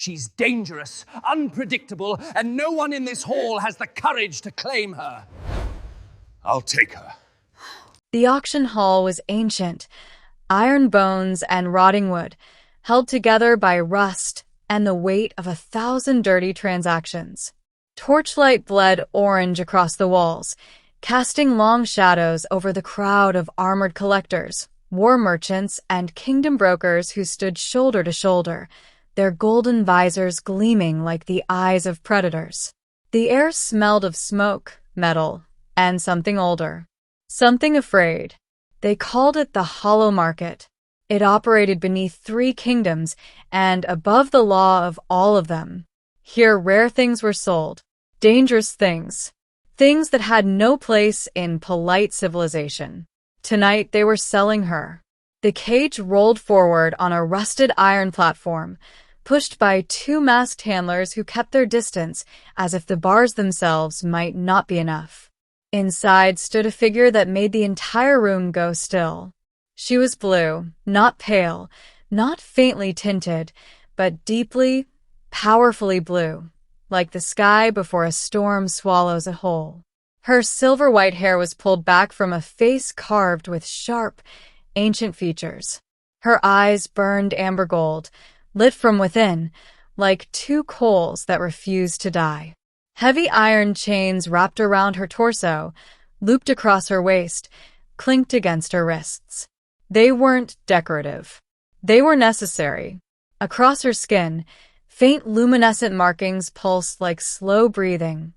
She's dangerous, unpredictable, and no one in this hall has the courage to claim her. I'll take her. The auction hall was ancient, iron bones and rotting wood, held together by rust and the weight of 1,000 dirty transactions. Torchlight bled orange across the walls, casting long shadows over the crowd of armored collectors, war merchants, and kingdom brokers who stood shoulder to shoulder, their golden visors gleaming like the eyes of predators. The air smelled of smoke, metal, and something older. Something afraid. They called it the Hollow Market. It operated beneath 3 kingdoms and above the law of all of them. Here rare things were sold, dangerous things, things that had no place in polite civilization. Tonight they were selling her. The cage rolled forward on a rusted iron platform, pushed by 2 masked handlers who kept their distance as if the bars themselves might not be enough. Inside stood a figure that made the entire room go still. She was blue, not pale, not faintly tinted, but deeply, powerfully blue, like the sky before a storm swallows it whole. Her silver-white hair was pulled back from a face carved with sharp, ancient features. Her eyes burned amber gold, lit from within, like 2 coals that refused to die. Heavy iron chains wrapped around her torso, looped across her waist, clinked against her wrists. They weren't decorative. They were necessary. Across her skin, faint luminescent markings pulsed like slow breathing.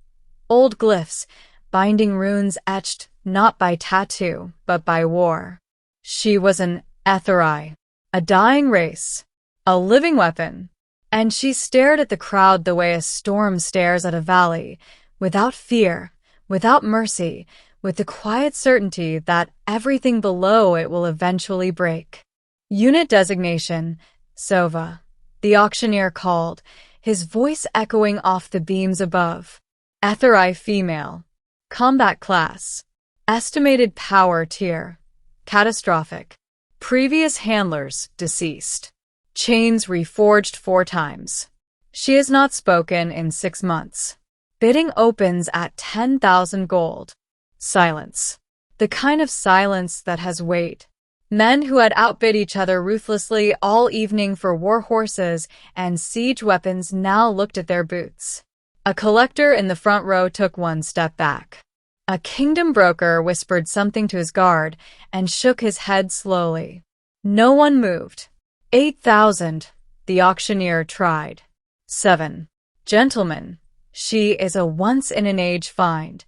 Old glyphs, binding runes etched not by tattoo, but by war. She was an etherai, a dying race, a living weapon. And she stared at the crowd the way a storm stares at a valley, without fear, without mercy, with the quiet certainty that everything below it will eventually break. Unit designation, Sova. The auctioneer called, his voice echoing off the beams above. Aetherai female. Combat class. Estimated power tier. Catastrophic. Previous handlers deceased. Chains reforged 4 times. She has not spoken in 6 months. Bidding opens at 10,000 gold. Silence. The kind of silence that has weight. Men who had outbid each other ruthlessly all evening for war horses and siege weapons now looked at their boots. A collector in the front row took 1 step back. A kingdom broker whispered something to his guard and shook his head slowly. No one moved. 8,000, the auctioneer tried. 7. Gentlemen, she is a once-in-an-age find.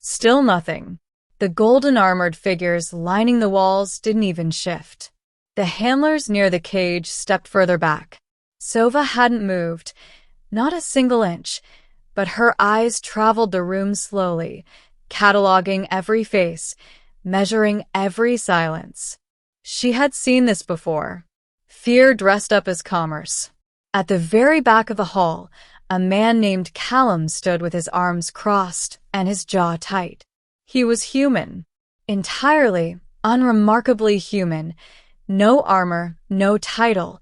Still nothing. The golden armored figures lining the walls didn't even shift. The handlers near the cage stepped further back. Sova hadn't moved, not a single inch, but her eyes traveled the room slowly, cataloging every face, measuring every silence. She had seen this before. Fear dressed up as commerce. At the very back of the hall, a man named Callum stood with his arms crossed and his jaw tight. He was human. Entirely, unremarkably human. No armor, no title,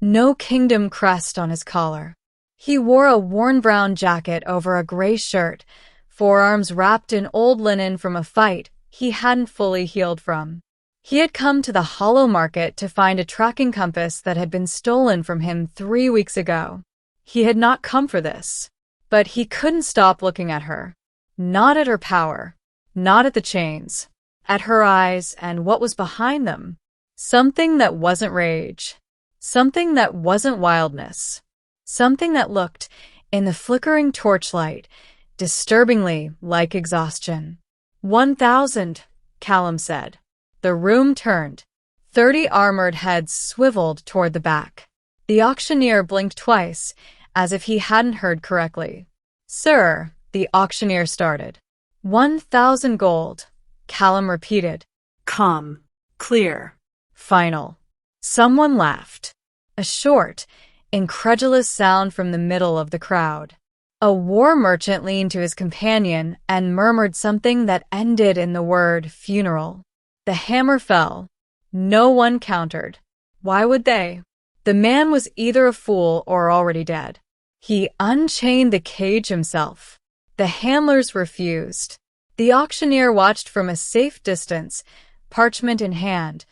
no kingdom crest on his collar. He wore a worn brown jacket over a gray shirt, forearms wrapped in old linen from a fight he hadn't fully healed from. He had come to the Hollow Market to find a tracking compass that had been stolen from him 3 weeks ago. He had not come for this. But he couldn't stop looking at her. Not at her power. Not at the chains. At her eyes and what was behind them. Something that wasn't rage. Something that wasn't wildness. Something that looked, in the flickering torchlight, disturbingly like exhaustion. 1,000, Callum said. The room turned. 30 armored heads swiveled toward the back. The auctioneer blinked twice, as if he hadn't heard correctly. Sir, the auctioneer started. 1,000 gold, Callum repeated. Calm. Clear. Final. Someone laughed. A short, incredulous sound from the middle of the crowd. A war merchant leaned to his companion and murmured something that ended in the word funeral. The hammer fell. No one countered. Why would they? The man was either a fool or already dead. He unchained the cage himself. The handlers refused. The auctioneer watched from a safe distance, parchment in hand,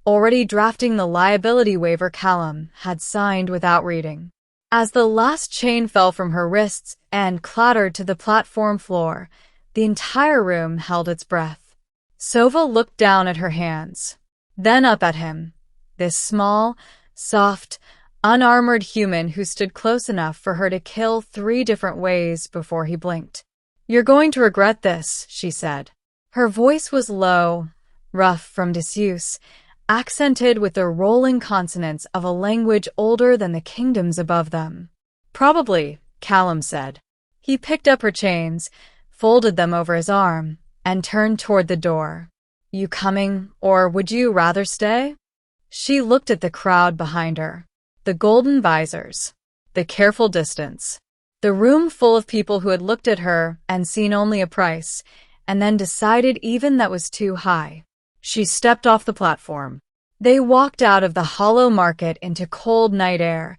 already drafting the liability waiver Callum had signed without reading. As the last chain fell from her wrists and clattered to the platform floor, the entire room held its breath. Sova looked down at her hands, then up at him, this small, soft, unarmored human who stood close enough for her to kill 3 different ways before he blinked. "You're going to regret this," she said. Her voice was low, rough from disuse, accented with the rolling consonants of a language older than the kingdoms above them. "Probably," Callum said. He picked up her chains, folded them over his arm, and turned toward the door. "You coming, or would you rather stay?" She looked at the crowd behind her. The golden visors, the careful distance, the room full of people who had looked at her and seen only a price, and then decided even that was too high. She stepped off the platform. They walked out of the hollow market into cold night air,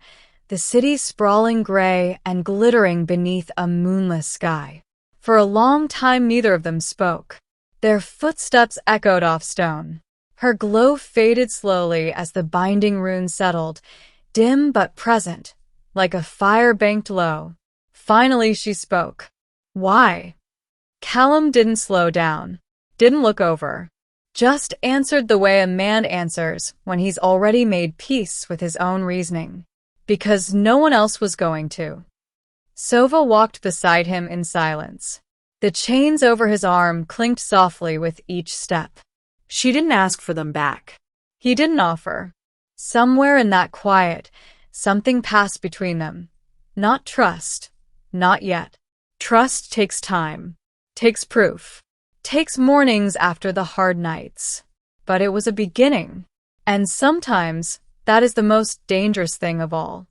the city sprawling gray and glittering beneath a moonless sky. For a long time neither of them spoke. Their footsteps echoed off stone. Her glow faded slowly as the binding runes settled, dim but present, like a fire banked low. Finally she spoke. "Why?" Callum didn't slow down, didn't look over, just answered the way a man answers when he's already made peace with his own reasoning. Because no one else was going to. Sova walked beside him in silence. The chains over his arm clinked softly with each step. She didn't ask for them back. He didn't offer. Somewhere in that quiet, something passed between them. Not trust. Not yet. Trust takes time. Takes proof. Takes mornings after the hard nights. But it was a beginning. And sometimes, that is the most dangerous thing of all.